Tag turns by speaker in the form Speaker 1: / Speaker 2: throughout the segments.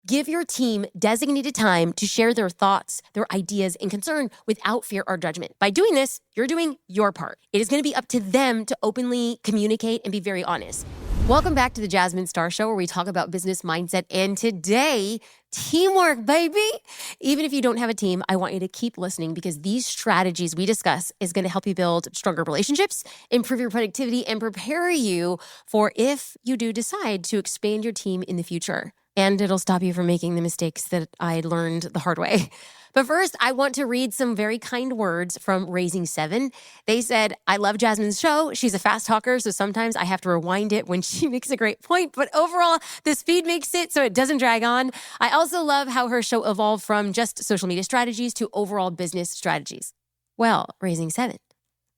Speaker 1: Give your team designated time to share their thoughts, their ideas, and concern without fear or judgment. By doing this, you're doing your part. It is going to be up to them to openly communicate and be very honest. Welcome back to the Jasmine Star Show, where we talk about business mindset. And today, teamwork, baby. Even if you don't have a team, I want you to keep listening because these strategies we discuss is going to help you build stronger relationships, improve your productivity, and prepare you for if you do decide to expand your team in the future. And it'll stop you from making the mistakes that I learned the hard way. But first, I want to read some very kind words from Raising 7. They said, I love Jasmine's show. She's a fast talker, so sometimes I have to rewind it when she makes a great point. But overall, the speed makes it so it doesn't drag on. I also love how her show evolved from just social media strategies to overall business strategies. Well, Raising 7,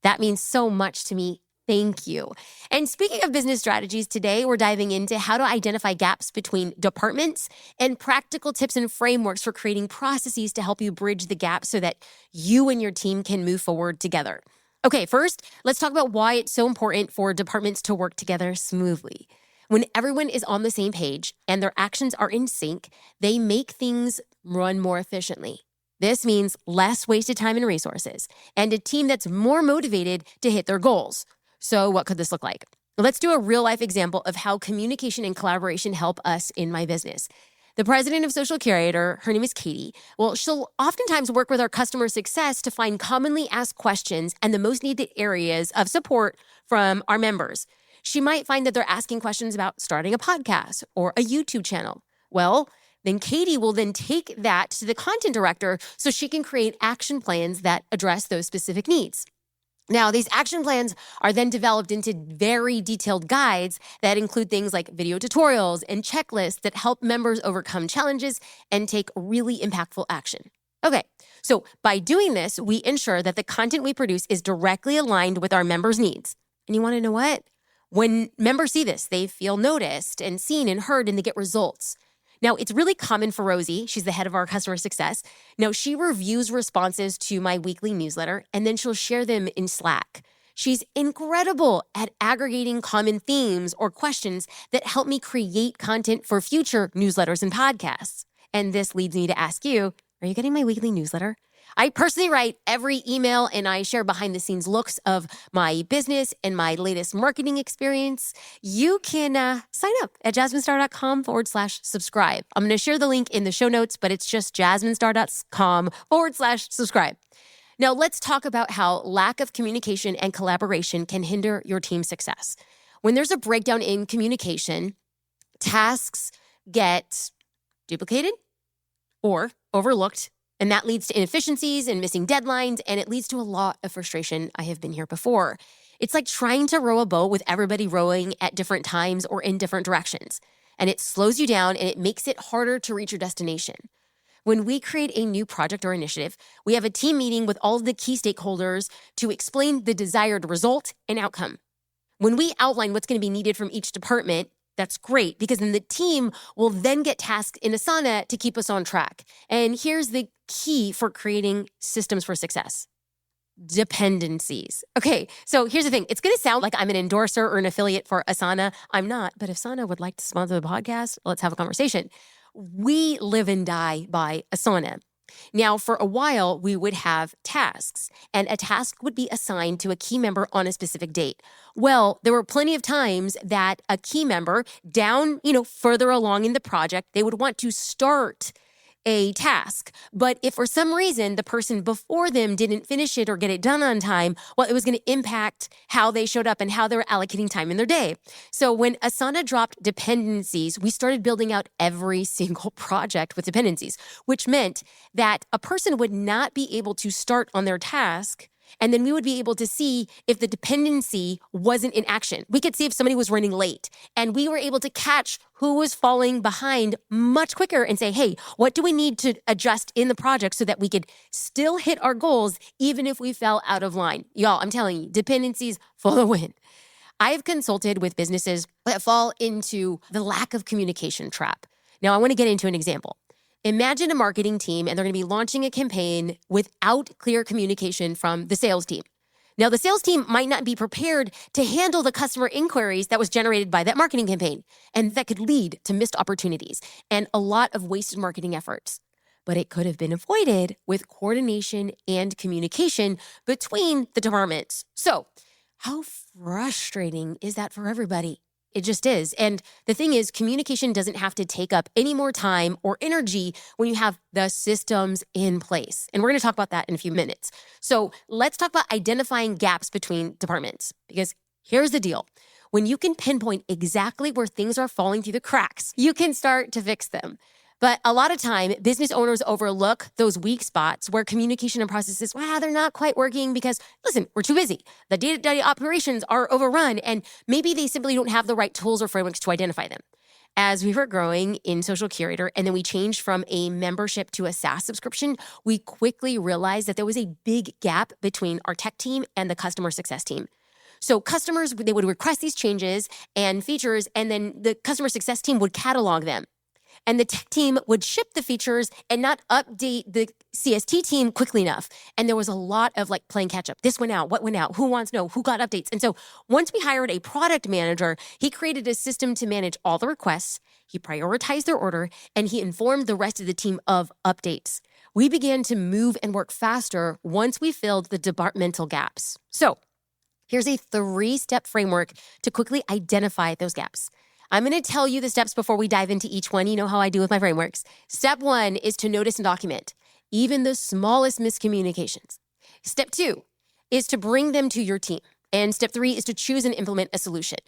Speaker 1: that means so much to me. Thank you. And speaking of business strategies, today we're diving into how to identify gaps between departments and practical tips and frameworks for creating processes to help you bridge the gap so that you and your team can move forward together. Okay, first, let's talk about why it's so important for departments to work together smoothly. When everyone is on the same page and their actions are in sync, they make things run more efficiently. This means less wasted time and resources and a team that's more motivated to hit their goals. So what could this look like? Let's do a real-life example of how communication and collaboration help us in my business. The president of Social Curator, her name is Katie. Well, she'll oftentimes work with our customer success to find commonly asked questions and the most needed areas of support from our members. She might find that they're asking questions about starting a podcast or a YouTube channel. Well, then Katie will then take that to the content director so she can create action plans that address those specific needs. Now, these action plans are then developed into very detailed guides that include things like video tutorials and checklists that help members overcome challenges and take really impactful action. Okay, so by doing this, we ensure that the content we produce is directly aligned with our members' needs. And you want to know what? When members see this, they feel noticed and seen and heard, and they get results. Now, it's really common for Rosie, she's the head of our customer success. Now, she reviews responses to my weekly newsletter, and then she'll share them in Slack. She's incredible at aggregating common themes or questions that help me create content for future newsletters and podcasts. And this leads me to ask you, are you getting my weekly newsletter? I personally write every email and I share behind the scenes looks of my business and my latest marketing experience. You can sign up at jasminestar.com/subscribe. I'm going to share the link in the show notes, but it's just jasminestar.com/subscribe. Now let's talk about how lack of communication and collaboration can hinder your team's success. When there's a breakdown in communication, tasks get duplicated or overlooked. And that leads to inefficiencies and missing deadlines, and it leads to a lot of frustration. I have been here before. It's like trying to row a boat with everybody rowing at different times or in different directions. And it slows you down and it makes it harder to reach your destination. When we create a new project or initiative, we have a team meeting with all of the key stakeholders to explain the desired result and outcome. When we outline what's going to be needed from each department, that's great because then the team will then get tasked in Asana to keep us on track. And here's the key for creating systems for success. Dependencies. Okay, so here's the thing. It's going to sound like I'm an endorser or an affiliate for Asana. I'm not, but if Asana would like to sponsor the podcast, let's have a conversation. We live and die by Asana. Now, for a while, we would have tasks, and a task would be assigned to a key member on a specific date. Well, there were plenty of times that a key member down, further along in the project, they would want to start a task. But if for some reason the person before them didn't finish it or get it done on time, well, it was going to impact how they showed up and how they were allocating time in their day. So when Asana dropped dependencies, we started building out every single project with dependencies, which meant that a person would not be able to start on their task. And then we would be able to see if the dependency wasn't in action. We could see if somebody was running late. And we were able to catch who was falling behind much quicker and say, hey, what do we need to adjust in the project so that we could still hit our goals even if we fell out of line? Y'all, I'm telling you, dependencies for the win. I have consulted with businesses that fall into the lack of communication trap. Now, I want to get into an example. Imagine a marketing team and they're going to be launching a campaign without clear communication from the sales team. Now, the sales team might not be prepared to handle the customer inquiries that was generated by that marketing campaign, and that could lead to missed opportunities and a lot of wasted marketing efforts. But it could have been avoided with coordination and communication between the departments. So, how frustrating is that for everybody? It just is. And the thing is, communication doesn't have to take up any more time or energy when you have the systems in place. And we're going to talk about that in a few minutes. So let's talk about identifying gaps between departments, because here's the deal. When you can pinpoint exactly where things are falling through the cracks, you can start to fix them. But a lot of time, business owners overlook those weak spots where communication and processes, they're not quite working because, listen, we're too busy. The day-to-day operations are overrun, and maybe they simply don't have the right tools or frameworks to identify them. As we were growing in Social Curator, and then we changed from a membership to a SaaS subscription, we quickly realized that there was a big gap between our tech team and the customer success team. So customers, they would request these changes and features, and then the customer success team would catalog them. And the tech team would ship the features and not update the CST team quickly enough. And there was a lot of playing catch up. This went out, what went out, who wants to know, who got updates. And so once we hired a product manager, he created a system to manage all the requests. He prioritized their order, and he informed the rest of the team of updates. We began to move and work faster once we filled the departmental gaps. So here's a 3-step framework to quickly identify those gaps. I'm going to tell you the steps before we dive into each one. You know how I do with my frameworks. Step 1 is to notice and document even the smallest miscommunications. Step 2 is to bring them to your team. And step 3 is to choose and implement a solution.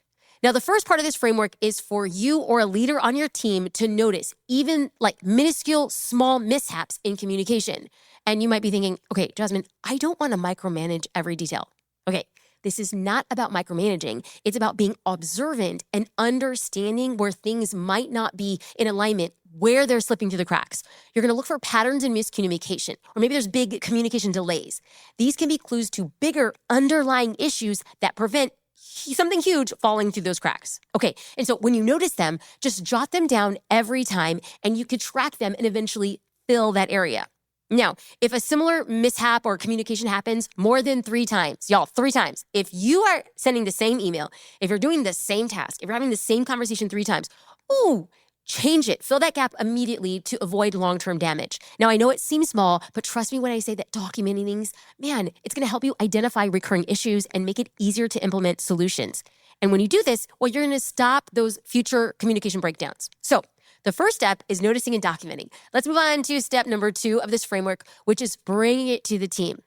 Speaker 1: Now, the first part of this framework is for you or a leader on your team to notice even minuscule, small mishaps in communication. And you might be thinking, okay, Jasmine, I don't want to micromanage every detail. Okay. This is not about micromanaging. It's about being observant and understanding where things might not be in alignment, where they're slipping through the cracks. You're going to look for patterns in miscommunication, or maybe there's big communication delays. These can be clues to bigger underlying issues that prevent something huge falling through those cracks. Okay, and so when you notice them, just jot them down every time, and you could track them and eventually fill that area. Now, if a similar mishap or communication happens more than 3 times, y'all, 3 times, if you are sending the same email, if you're doing the same task, if you're having the same conversation 3 times, change it. Fill that gap immediately to avoid long-term damage. Now, I know it seems small, but trust me when I say that documenting things, it's going to help you identify recurring issues and make it easier to implement solutions. And when you do this, you're going to stop those future communication breakdowns. So, the first step is noticing and documenting. Let's move on to step number 2 of this framework, which is bringing it to the team.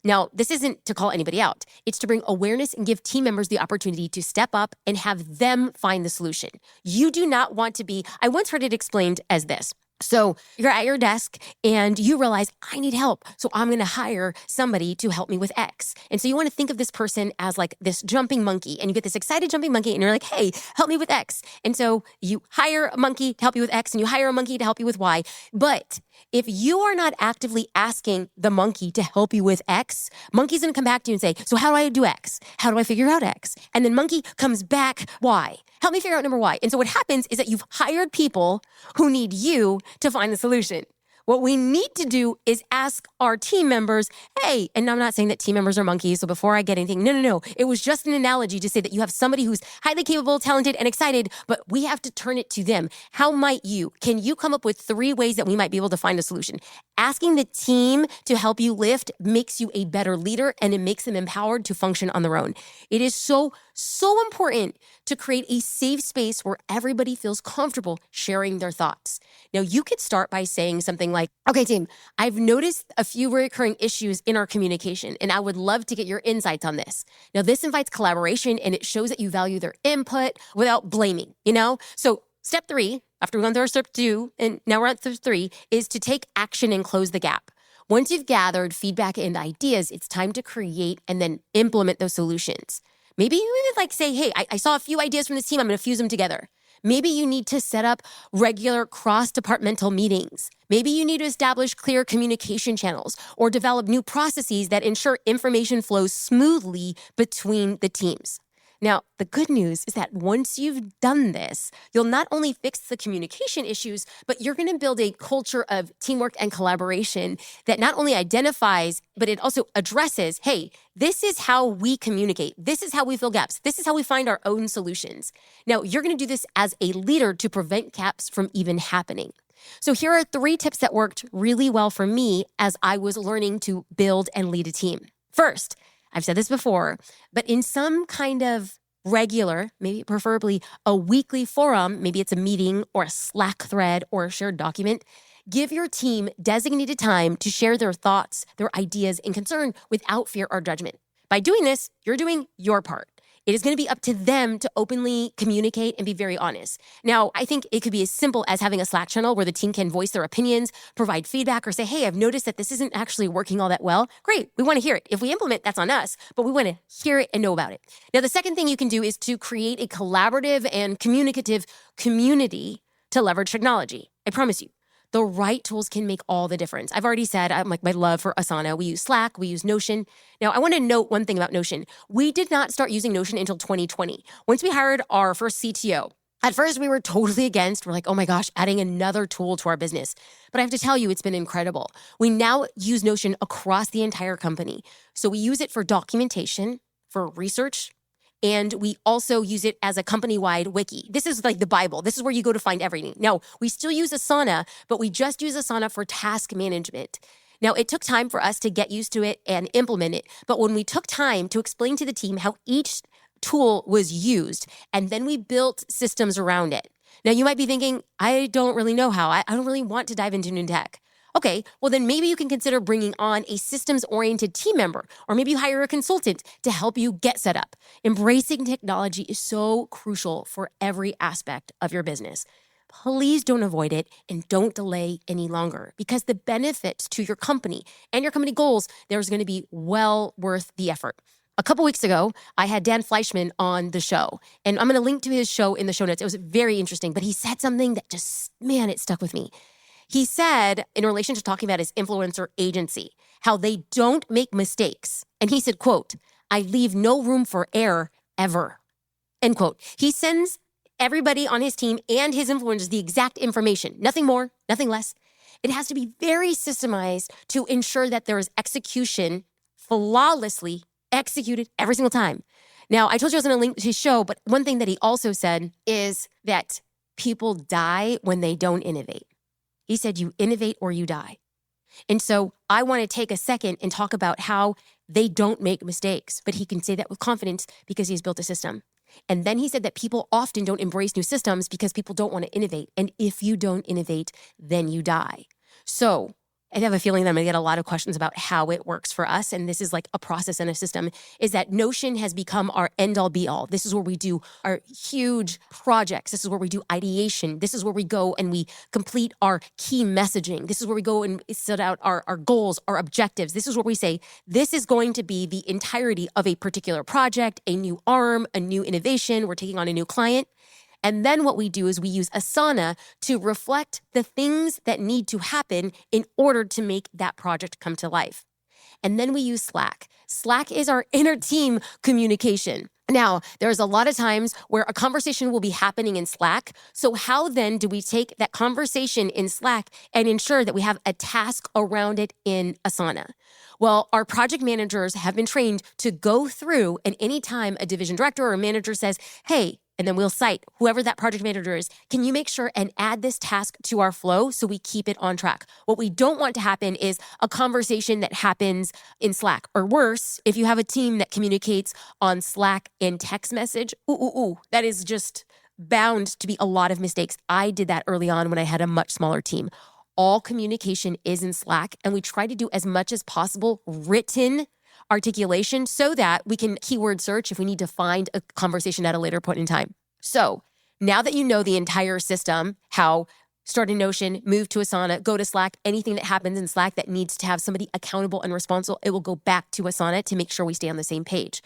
Speaker 1: Now, this isn't to call anybody out. It's to bring awareness and give team members the opportunity to step up and have them find the solution. You do not want to be, I once heard it explained as this. So you're at your desk and you realize, I need help. So I'm going to hire somebody to help me with X. And so you want to think of this person as this jumping monkey, and you get this excited jumping monkey and you're like, hey, help me with X. And so you hire a monkey to help you with X, and you hire a monkey to help you with Y. But if you are not actively asking the monkey to help you with X, monkey's going to come back to you and say, so how do I do X? How do I figure out X? And then monkey comes back, Y. Help me figure out number Y. And so what happens is that you've hired people who need you to find the solution. What we need to do is ask our team members, hey, and I'm not saying that team members are monkeys, so before I get anything, no. It was just an analogy to say that you have somebody who's highly capable, talented, and excited, but we have to turn it to them. How might you? Can you come up with 3 ways that we might be able to find a solution? Asking the team to help you lift makes you a better leader, and it makes them empowered to function on their own. It is so important to create a safe space where everybody feels comfortable sharing their thoughts. Now, you could start by saying something like, okay, team, I've noticed a few recurring issues in our communication, and I would love to get your insights on this. Now, this invites collaboration, and it shows that you value their input without blaming, So step 3, after we've gone through our step 2, and now we're at step 3, is to take action and close the gap. Once you've gathered feedback and ideas, it's time to create and then implement those solutions. Maybe you even say, hey, I saw a few ideas from this team. I'm going to fuse them together. Maybe you need to set up regular cross-departmental meetings. Maybe you need to establish clear communication channels or develop new processes that ensure information flows smoothly between the teams. Now, the good news is that once you've done this, you'll not only fix the communication issues, but you're going to build a culture of teamwork and collaboration that not only identifies, but it also addresses, hey, this is how we communicate. This is how we fill gaps. This is how we find our own solutions. Now, you're going to do this as a leader to prevent gaps from even happening. So here are 3 tips that worked really well for me as I was learning to build and lead a team. First, I've said this before, but in some kind of regular, maybe preferably a weekly forum, maybe it's a meeting or a Slack thread or a shared document, give your team designated time to share their thoughts, their ideas, and concern without fear or judgment. By doing this, you're doing your part. It is going to be up to them to openly communicate and be very honest. Now, I think it could be as simple as having a Slack channel where the team can voice their opinions, provide feedback, or say, hey, I've noticed that this isn't actually working all that well. Great, we want to hear it. If we implement, that's on us, but we want to hear it and know about it. Now, the second thing you can do is to create a collaborative and communicative community to leverage technology. I promise you. The right tools can make all the difference. I've already said, I'm like my love for Asana. We use Slack, we use Notion. Now, I want to note one thing about Notion. We did not start using Notion until 2020. Once we hired our first CTO, at first we were totally against. We're like, oh my gosh, adding another tool to our business. But I have to tell you, it's been incredible. We now use Notion across the entire company. So we use it for documentation, for research, and we also use it as a company-wide wiki. This is like the Bible. This is where you go to find everything. Now, we still use Asana, but we just use Asana for task management. Now, it took time for us to get used to it and implement it. But when we took time to explain to the team how each tool was used, and then we built systems around it. Now, you might be thinking, I don't really know how. I don't really want to dive into new tech. Okay, well then maybe you can consider bringing on a systems-oriented team member, or maybe you hire a consultant to help you get set up. Embracing technology is so crucial for every aspect of your business. Please don't avoid it and don't delay any longer, because the benefits to your company and your company goals, there's going to be well worth the effort. A couple weeks ago, I had Dan Fleischman on the show, and I'm going to link to his show in the show notes. It was very interesting, but he said something that just, man, it stuck with me. He said, in relation to talking about his influencer agency, how they don't make mistakes. And he said, quote, I leave no room for error ever, end quote. He sends everybody on his team and his influencers the exact information, nothing more, nothing less. It has to be very systemized to ensure that there is execution flawlessly executed every single time. Now, I told you I was going to link to his show, but one thing that he also said is that people die when they don't innovate. He said, you innovate or you die. And so I want to take a second and talk about how they don't make mistakes, but he can say that with confidence because he's built a system. And then he said that people often don't embrace new systems because people don't want to innovate. And if you don't innovate, then you die. So I have a feeling that I'm going to get a lot of questions about how it works for us. And this is like a process and a system, is that Notion has become our end all be all. This is where we do our huge projects. This is where we do ideation. This is where we go and we complete our key messaging. This is where we go and set out our goals, our objectives. This is where we say, this is going to be the entirety of a particular project, a new arm, a new innovation. We're taking on a new client. And then what we do is we use Asana to reflect the things that need to happen in order to make that project come to life. And then we use Slack. Slack is our inner team communication. Now, there's a lot of times where a conversation will be happening in Slack. So how then do we take that conversation in Slack and ensure that we have a task around it in Asana? Well, our project managers have been trained to go through, and anytime a division director or a manager says, hey, and then we'll cite whoever that project manager is, can you make sure and add this task to our flow so we keep it on track? What we don't want to happen is a conversation that happens in Slack. Or worse, if you have a team that communicates on Slack and text message, that is just bound to be a lot of mistakes. I did that early on when I had a much smaller team. All communication is in Slack, and we try to do as much as possible written articulation so that we can keyword search if we need to find a conversation at a later point in time. So now that you know the entire system, how start in Notion, move to Asana, go to Slack, anything that happens in Slack that needs to have somebody accountable and responsible, it will go back to Asana to make sure we stay on the same page.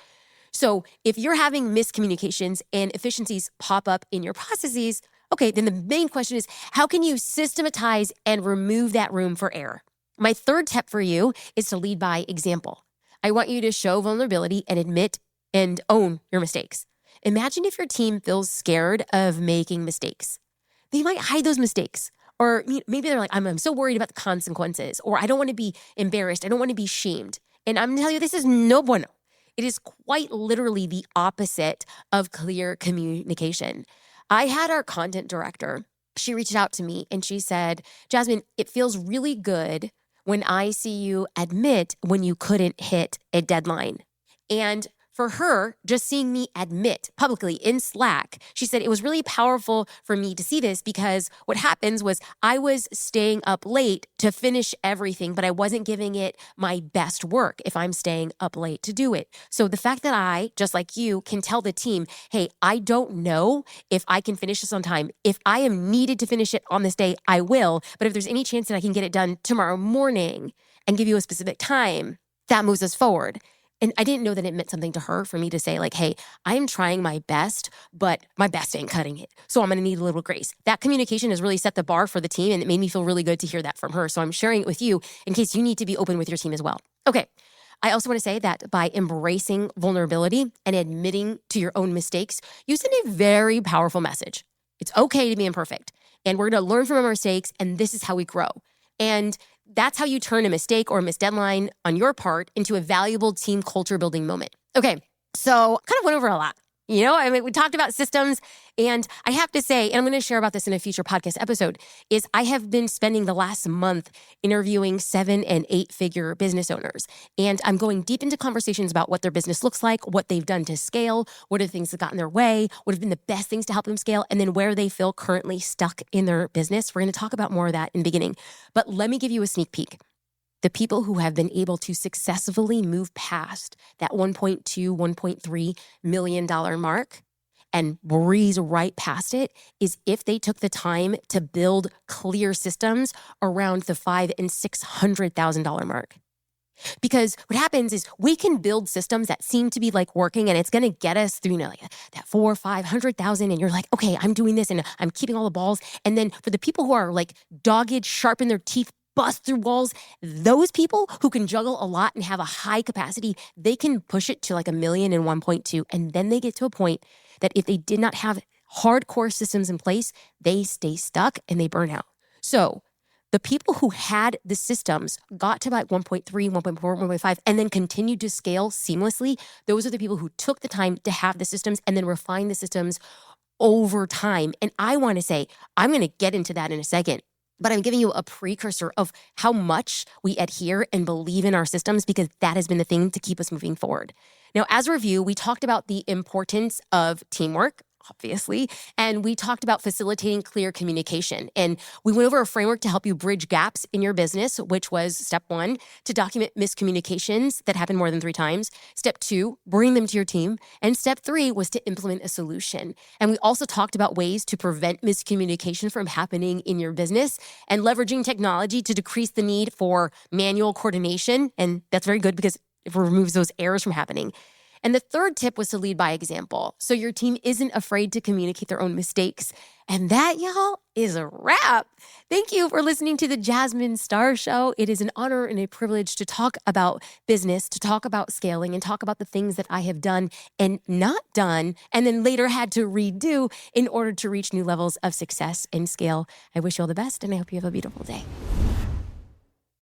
Speaker 1: So if you're having miscommunications and efficiencies pop up in your processes, okay, then the main question is, how can you systematize and remove that room for error? My third tip for you is to lead by example. I want you to show vulnerability and admit and own your mistakes. Imagine if your team feels scared of making mistakes. They might hide those mistakes. Or maybe they're like, I'm so worried about the consequences, or I don't want to be embarrassed. I don't want to be shamed. And I'm going to tell you, this is no bueno. It is quite literally the opposite of clear communication. I had our content director, she reached out to me and she said, Jasmine, it feels really good when I see you admit when you couldn't hit a deadline. And for her, just seeing me admit publicly in Slack, she said it was really powerful for me to see this because what happens was I was staying up late to finish everything, but I wasn't giving it my best work if I'm staying up late to do it. So the fact that I, just like you, can tell the team, hey, I don't know if I can finish this on time. If I am needed to finish it on this day, I will. But if there's any chance that I can get it done tomorrow morning and give you a specific time, that moves us forward. And I didn't know that it meant something to her for me to say like, hey, I am trying my best, but my best ain't cutting it. So I'm going to need a little grace. That communication has really set the bar for the team, and it made me feel really good to hear that from her. So I'm sharing it with you in case you need to be open with your team as well. Okay. I also want to say that by embracing vulnerability and admitting to your own mistakes, you send a very powerful message. It's okay to be imperfect, and we're going to learn from our mistakes, and this is how we grow. And that's how you turn a mistake or a missed deadline on your part into a valuable team culture building moment. Okay, so kind of went over a lot. We talked about systems, and I have to say, and I'm going to share about this in a future podcast episode, is I have been spending the last month interviewing 7- and 8-figure business owners. And I'm going deep into conversations about what their business looks like, what they've done to scale, what are the things that got in their way, what have been the best things to help them scale, and then where they feel currently stuck in their business. We're going to talk about more of that in the beginning. But let me give you a sneak peek. The people who have been able to successfully move past that $1.2, $1.3 million mark and breeze right past it is if they took the time to build clear systems around the $500,000 and $600,000 mark. Because what happens is we can build systems that seem to be like working, and it's going to get us through like that 400,000 or 500,000, and you're like, okay, I'm doing this and I'm keeping all the balls. And then for the people who are like dogged, sharpen their teeth, bust through walls, those people who can juggle a lot and have a high capacity, they can push it to like 1 million and 1.2. And then they get to a point that if they did not have hardcore systems in place, they stay stuck and they burn out. So the people who had the systems got to about 1.3, 1.4, 1.5, and then continued to scale seamlessly. Those are the people who took the time to have the systems and then refine the systems over time. And I want to say, I'm going to get into that in a second. But I'm giving you a precursor of how much we adhere and believe in our systems because that has been the thing to keep us moving forward. Now, as a review, we talked about the importance of teamwork, obviously, and we talked about facilitating clear communication. And we went over a framework to help you bridge gaps in your business, which was step 1, to document miscommunications that happen more than 3 times. Step 2, bring them to your team. And step 3 was to implement a solution. And we also talked about ways to prevent miscommunication from happening in your business and leveraging technology to decrease the need for manual coordination. And that's very good because it removes those errors from happening. And the third tip was to lead by example. So your team isn't afraid to communicate their own mistakes. And that, y'all, is a wrap. Thank you for listening to the Jasmine Star Show. It is an honor and a privilege to talk about business, to talk about scaling, and talk about the things that I have done and not done, and then later had to redo in order to reach new levels of success and scale. I wish you all the best, and I hope you have a beautiful day.